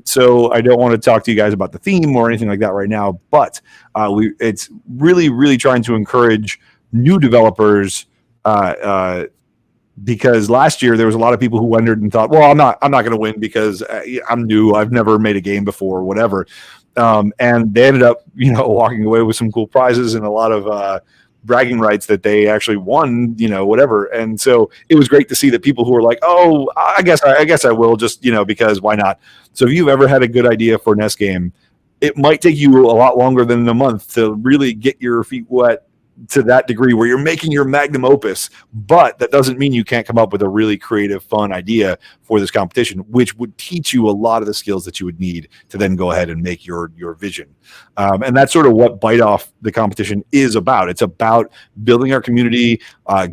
So I don't want to talk to you guys about the theme or anything like that right now, but it's really, really trying to encourage new developers, because last year there was a lot of people who wondered and thought, well, I'm not going to win because I'm new. I've never made a game before or whatever. And they ended up, walking away with some cool prizes and a lot of bragging rights that they actually won, whatever. And so it was great to see that people who were like, oh, I guess I will, just, because why not? So if you've ever had a good idea for a NES game, it might take you a lot longer than a month to really get your feet wet to that degree where you're making your magnum opus, but that doesn't mean you can't come up with a really creative, fun idea for this competition, which would teach you a lot of the skills that you would need to then go ahead and make your vision. And that's sort of what Bite Off the competition is about. It's about building our community,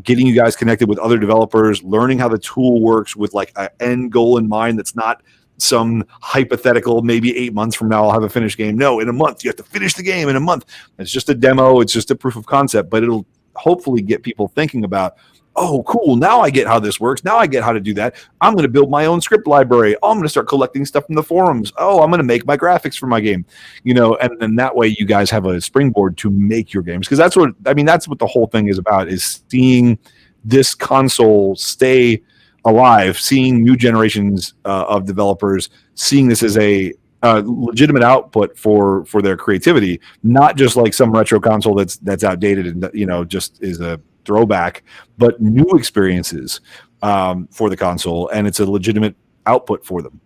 getting you guys connected with other developers, learning how the tool works with like an end goal in mind that's not some hypothetical, maybe 8 months from now I'll have a finished game. No, in a month you have to finish the game in a month. It's just a demo, it's just a proof of concept, but it'll hopefully get people thinking about, oh cool, now I get how this works, now I get how to do that. I'm going to build my own script library. Oh, I'm going to start collecting stuff from the forums. Oh, I'm going to make my graphics for my game, and then that way you guys have a springboard to make your games, because that's what the whole thing is about, is seeing this console stay alive, seeing new generations of developers seeing this as a legitimate output for their creativity, not just like some retro console that's outdated and just is a throwback, but new experiences for the console, and it's a legitimate output for them.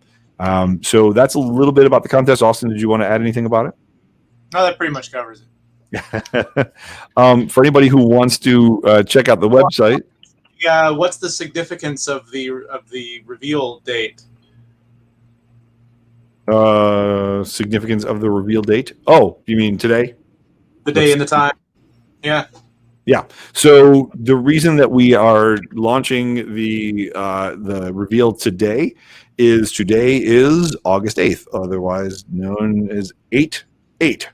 So that's a little bit about the contest. Austin, did you want to add anything about it? No, that pretty much covers it. For anybody who wants to check out the website. Yeah, what's the significance of the reveal date? Significance of the reveal date? Oh, you mean today? The day and the time. Yeah. Yeah. So the reason that we are launching the reveal today is August 8th, otherwise known as 8/8,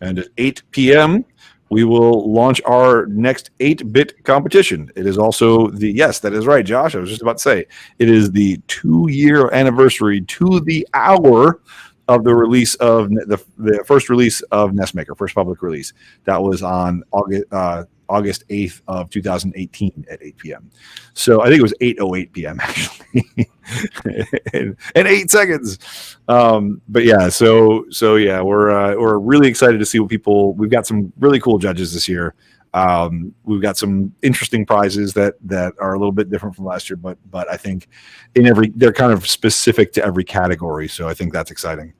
and at 8 p.m. we will launch our next 8-bit competition. It is also yes, that is right, Josh. I was just about to say, it is the 2-year anniversary to the hour of the release of the first release of NESmaker, first public release. That was on August 8th of 2018 at 8 p.m. So I think it was 8:08 p.m. actually, and 8 seconds. But yeah, so yeah, we're really excited to see what people. We've got some really cool judges this year. We've got some interesting prizes that are a little bit different from last year, but I think they're kind of specific to every category. So I think that's exciting.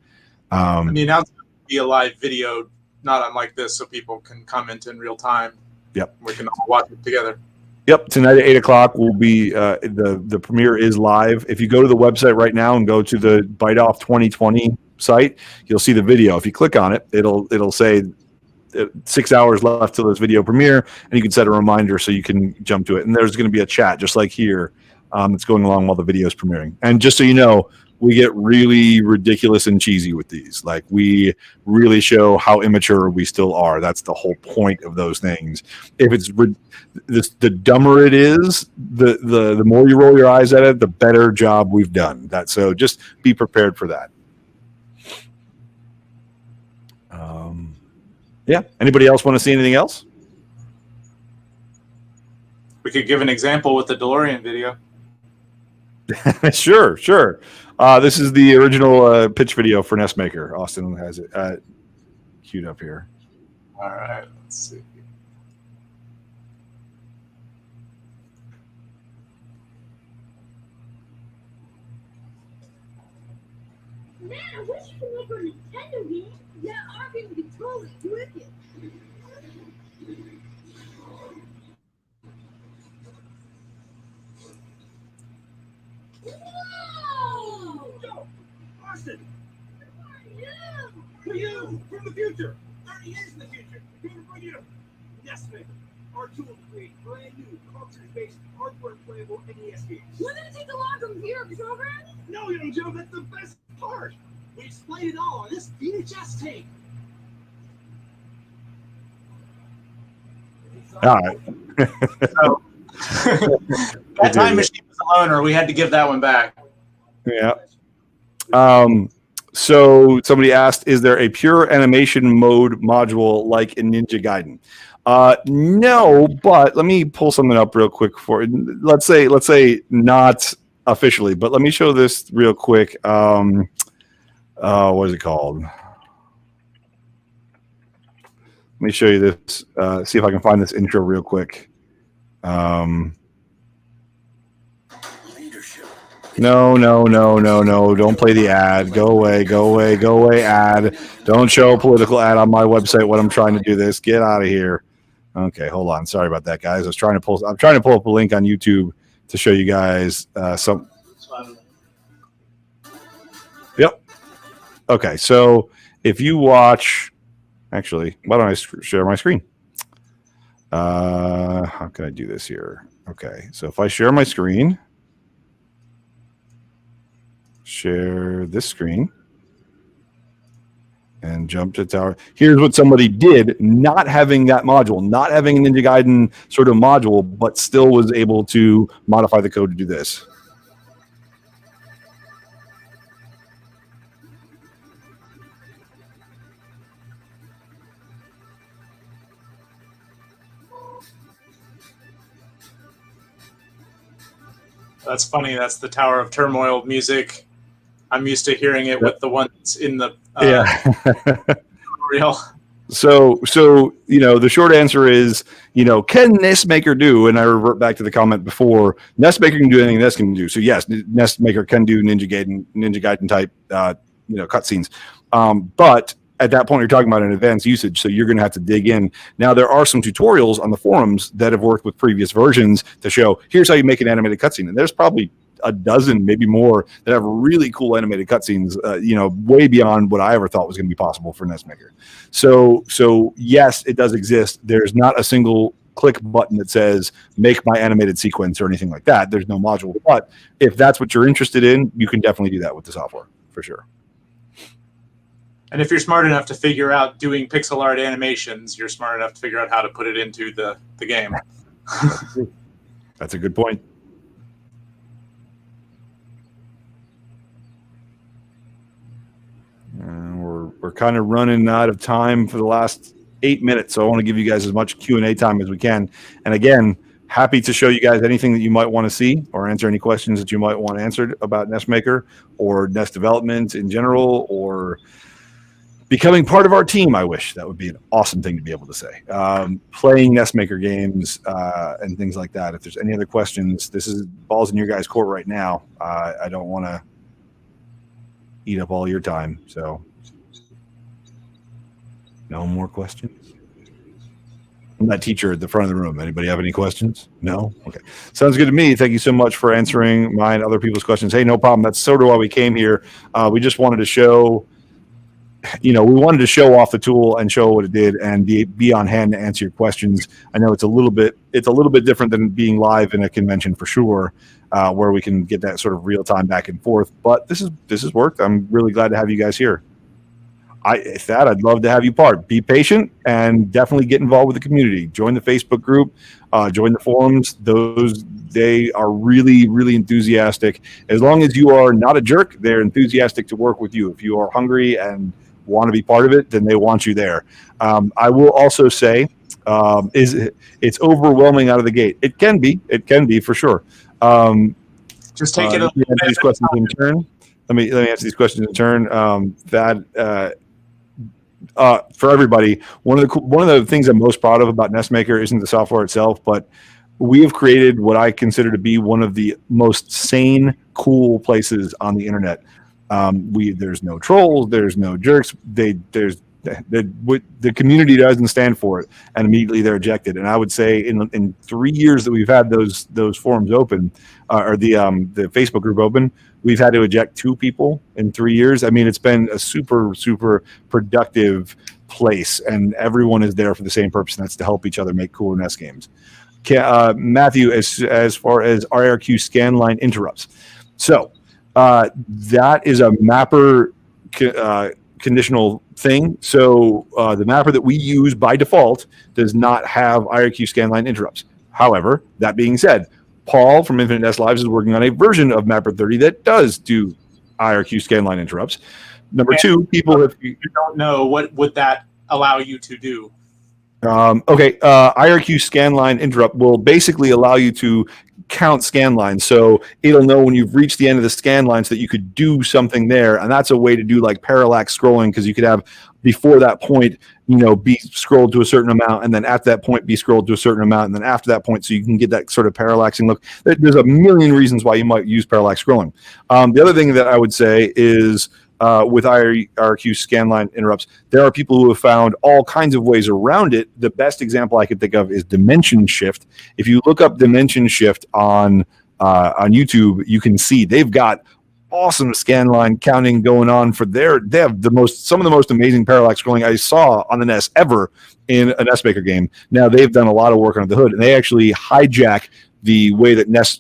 The announcement will be a live video, not unlike this, so people can comment in real time. Yep. We can all watch it together. Yep. Tonight at 8 o'clock will be the premiere is live. If you go to the website right now and go to the Bite Off 2020 site, you'll see the video. If you click on it, it'll say 6 hours left till this video premiere, and you can set a reminder so you can jump to it. And there's going to be a chat just like here that's going along while the video is premiering. And just so you know, we get really ridiculous and cheesy with these. Like, we really show how immature we still are. That's the whole point of those things. If it's the dumber it is, the more you roll your eyes at it, the better job we've done. So just be prepared for that. Yeah. Anybody else want to see anything else? We could give an example with the DeLorean video. Sure. This is the original pitch video for NESmaker. Austin has it queued up here. All right, let's see. Man, I wish you could make a Nintendo game. Yeah, our game would be totally wicked. Whoa! Yo, Austin! For you! For you! From the future! 30 years in the future! Coming for you! NESmaker, our tool to create brand new, culture-based, hardware-playable NES games. Wouldn't it take a long computer program? No, young Joe, that's the best part! We explain it all on this VHS tape. All right. So, that time machine was a loaner. We had to give that one back. Yeah. So somebody asked, is there a pure animation mode module like in Ninja Gaiden? No, but let me pull something up real quick for let's say not officially, but let me show this real quick. What is it called? me show you this. See if I can find this intro real quick. No. Don't play the ad. Go away, ad. Don't show a political ad on my website when I'm trying to do this. Get out of here. Okay, hold on. Sorry about that, guys. I'm trying to pull up a link on YouTube to show you guys some. Yep. Okay, so if you watch, actually, why don't I share my screen? How can I do this here? Okay, so if I share my screen, share this screen, and jump to tower. Here's what somebody did, not having that module, not having an Ninja Gaiden sort of module, but still was able to modify the code to do this. That's funny. That's the Tower of Turmoil music. I'm used to hearing it with the ones in the real. So the short answer is, can NESmaker do? And I revert back to the comment before. NESmaker can do anything NES can do. So yes, NESmaker can do Ninja Gaiden type cutscenes. But at that point, you're talking about an advanced usage, so you're going to have to dig in. Now, there are some tutorials on the forums that have worked with previous versions to show, here's how you make an animated cutscene. And there's probably a dozen, maybe more, that have really cool animated cutscenes, way beyond what I ever thought was going to be possible for NESmaker. So yes, it does exist. There's not a single click button that says, make my animated sequence or anything like that. There's no module. But if that's what you're interested in, you can definitely do that with the software, for sure. And if you're smart enough to figure out doing pixel art animations, you're smart enough to figure out how to put it into the game. That's a good point. We're kind of running out of time for the last 8 minutes, so I want to give you guys as much Q&A time as we can. And again, happy to show you guys anything that you might want to see or answer any questions that you might want answered about NESmaker or NES development in general, or becoming part of our team. I wish that would be an awesome thing to be able to say. Playing NESmaker games and things like that. If there's any other questions, this is balls in your guys' court right now. I don't want to eat up all your time. So no more questions. I'm that teacher at the front of the room. Anybody have any questions? No? Okay. Sounds good to me. Thank you so much for answering mine, other people's questions. Hey, no problem. That's sort of why we came here. We just wanted to show, we wanted to show off the tool and show what it did and be on hand to answer your questions. I know it's a little bit different than being live in a convention for sure, where we can get that sort of real time back and forth. But this has worked. I'm really glad to have you guys here. I'd love to have you part. Be patient and definitely get involved with the community. Join the Facebook group, join the forums. They are really, really enthusiastic. As long as you are not a jerk, they're enthusiastic to work with you. If you are hungry and want to be part of it, then they want you there. I will also say, it's overwhelming out of the gate. It can be for sure. Just take it. Let me answer these questions in turn. Let me answer these questions in turn. For everybody, one of the things I'm most proud of about NESmaker isn't the software itself, but we have created what I consider to be one of the most sane, cool places on the internet. There's no trolls, there's no jerks. The community doesn't stand for it, and immediately they're ejected. And I would say in 3 years that we've had those forums open, or the Facebook group open, we've had to eject 2 people in 3 years. I mean, it's been a super, super productive place, and everyone is there for the same purpose, and that's to help each other make cooler NES games. Matthew, as far as Irq Scanline Interrupts. So that is a mapper conditional thing. So the mapper that we use by default does not have Irq Scanline Interrupts. However, that being said, Paul from Infinite NES Lives is working on a version of Mapper 30 that does do Irq Scanline Interrupts. Number 2, people, if you don't know, what would that allow you to do? Irq Scanline Interrupt will basically allow you to count scan lines. So it'll know when you've reached the end of the scan line so that you could do something there. And that's a way to do like parallax scrolling, because you could have before that point, be scrolled to a certain amount, and then at that point be scrolled to a certain amount, and then after that point, so you can get that sort of parallaxing look. There's a million reasons why you might use parallax scrolling. The other thing that I would say is with Irq Scanline Interrupts, there are people who have found all kinds of ways around it. The best example I could think of is dimension shift. If you look up dimension shift on YouTube, you can see they've got awesome scan line counting going on for they have some of the most amazing parallax scrolling I saw on the NES ever in a NESmaker game. Now they've done a lot of work under the hood, and they actually hijack the way that NES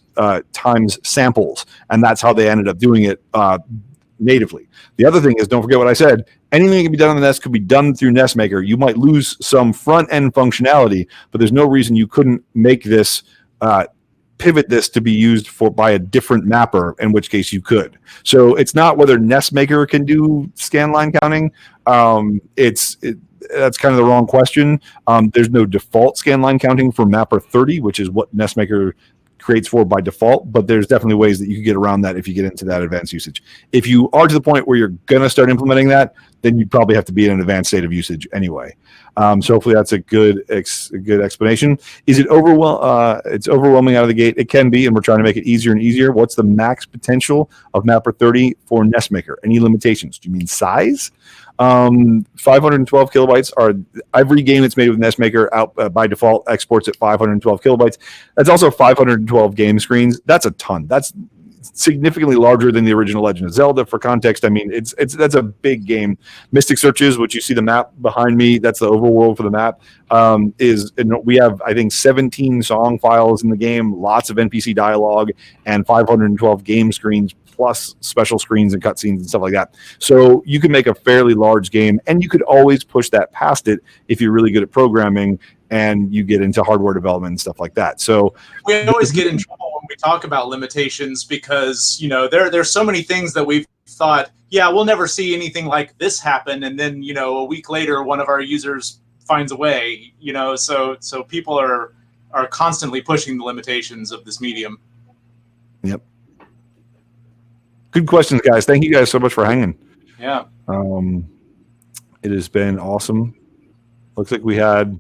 times samples, and that's how they ended up doing it natively. The other thing is, don't forget what I said, anything that can be done on the NES could be done through NESmaker. You might lose some front end functionality, but there's no reason you couldn't make this pivot this to be used by a different mapper, in which case you could. So it's not whether NESmaker can do scan line counting. That's kind of the wrong question. There's no default scan line counting for mapper 30, which is what NESmaker creates for by default, but there's definitely ways that you can get around that if you get into that advanced usage. If you are to the point where you're going to start implementing that, then you probably have to be in an advanced state of usage anyway. So hopefully that's a good explanation. Is it it's overwhelming out of the gate? It can be, and we're trying to make it easier and easier. What's the max potential of mapper 30 for NESmaker? Any limitations? Do you mean size? 512 kilobytes are every game that's made with NESmaker out by default exports at 512 kilobytes. That's also 512 game screens. That's a ton. That's significantly larger than the original Legend of Zelda. For context, I mean, that's a big game. Mystic Searches, which you see the map behind me, that's the overworld for the map. We have, I think, 17 song files in the game, lots of NPC dialogue, and 512 game screens plus special screens and cutscenes and stuff like that. So you can make a fairly large game, and you could always push that past it if you're really good at programming and you get into hardware development and stuff like that. So we always get in trouble when we talk about limitations, because there's so many things that we've thought, yeah, we'll never see anything like this happen, and then a week later one of our users finds a way. So people are constantly pushing the limitations of this medium. Yep. Good questions, guys. Thank you guys so much for hanging. Yeah. It has been awesome. Looks like we had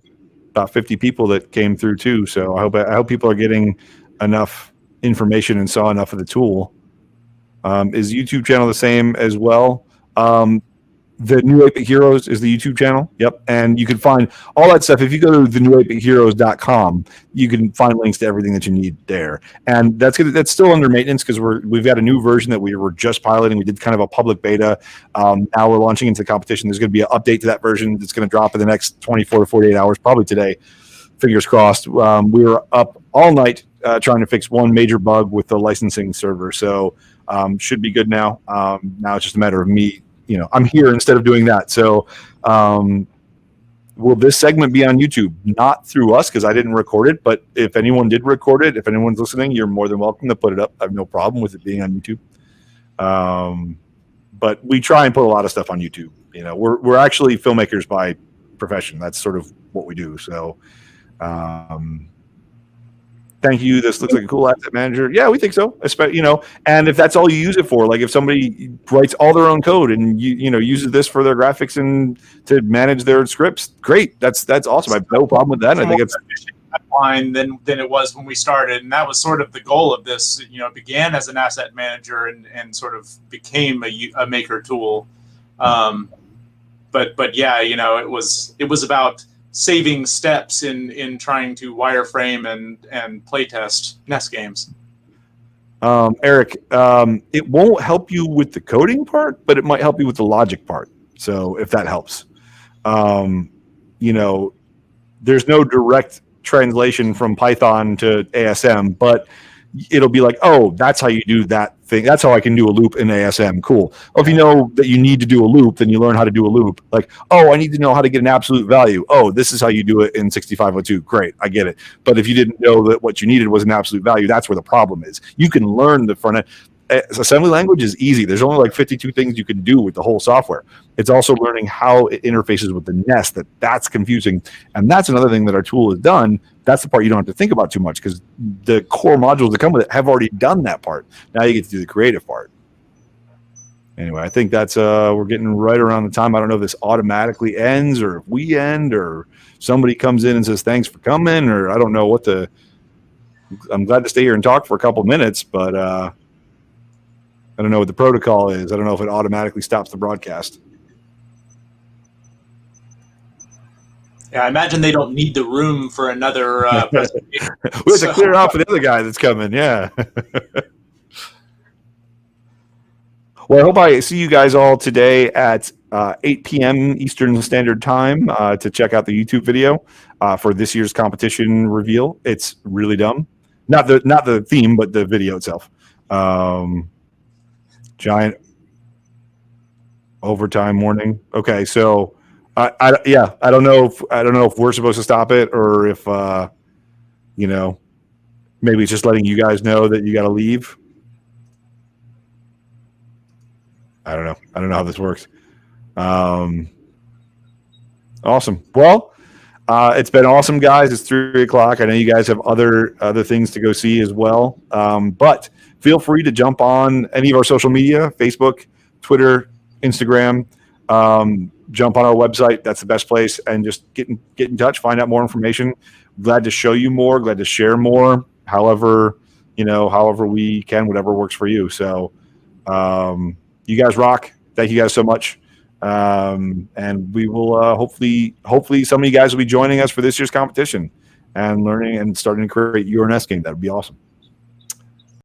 about 50 people that came through too. So I hope people are getting enough information and saw enough of the tool. Is YouTube channel the same as well? The New 8-Bit Heroes is the YouTube channel. Yep. And you can find all that stuff. If you go to the new8bitheroes.com, you can find links to everything that you need there. And that's still under maintenance, because we've got a new version that we were just piloting. We did kind of a public beta. Now we're launching into the competition. There's going to be an update to that version that's going to drop in the next 24 to 48 hours, probably today. Fingers crossed. We were up all night trying to fix one major bug with the licensing server. So should be good now. Now it's just a matter of me. I'm here instead of doing that. So will this segment be on YouTube? Not through us, because I didn't record it. But if anyone did record it, if anyone's listening, you're more than welcome to put it up. I have no problem with it being on YouTube. But we try and put a lot of stuff on YouTube. We're actually filmmakers by profession. That's sort of what we do. So thank you. This looks like a cool asset manager. Yeah, we think so. And if that's all you use it for, like if somebody writes all their own code and uses this for their graphics and to manage their scripts, great. That's awesome. I have no problem with that. I think it's pipeline than it was when we started, and that was sort of the goal of this. It began as an asset manager and sort of became a maker tool. But yeah, it was about saving steps in trying to wireframe and playtest NES games. Eric, it won't help you with the coding part, but it might help you with the logic part. So if that helps, there's no direct translation from Python to ASM, but it'll be like, oh, that's how you do that thing. That's how I can do a loop in ASM. Cool. Well, if you know that you need to do a loop, then you learn how to do a loop. Like, oh, I need to know how to get an absolute value. Oh, this is how you do it in 6502. Great, I get it. But if you didn't know that what you needed was an absolute value, that's where the problem is. You can learn the front end. assembly language is easy. There's only like 52 things you can do with the whole software. It's also learning how it interfaces with the nest. That's confusing, and that's another thing that our tool has done. That's the part you don't have to think about too much because the core modules that come with it have already done that part. Now you get to do the creative part. Anyway, I think that's we're getting right around the time. I don't know if this automatically ends or if we end or somebody comes in and says thanks for coming, or I don't know what the. I'm glad to stay here and talk for a couple minutes, but I don't know what the protocol is. I don't know if it automatically stops the broadcast. Yeah, I imagine they don't need the room for another presentation. We have to clear it out for the other guy that's coming. Yeah. Well, I hope I see you guys all today at 8 p.m. Eastern Standard Time to check out the YouTube video for this year's competition reveal. It's really dumb. Not the theme, but the video itself. Giant overtime warning. Okay, so I don't know if we're supposed to stop it or if maybe it's just letting you guys know that you got to leave. I don't know how this works. Awesome. Well, it's been awesome, guys. It's 3:00. I know you guys have other things to go see as well. But feel free to jump on any of our social media, Facebook, Twitter, Instagram. Jump on our website. That's the best place. And just get in touch, find out more information. Glad to show you more, glad to share more, however we can, whatever works for you. So you guys rock. Thank you guys so much. And we will hopefully some of you guys will be joining us for this year's competition and learning and starting to create your nest game. That would be awesome.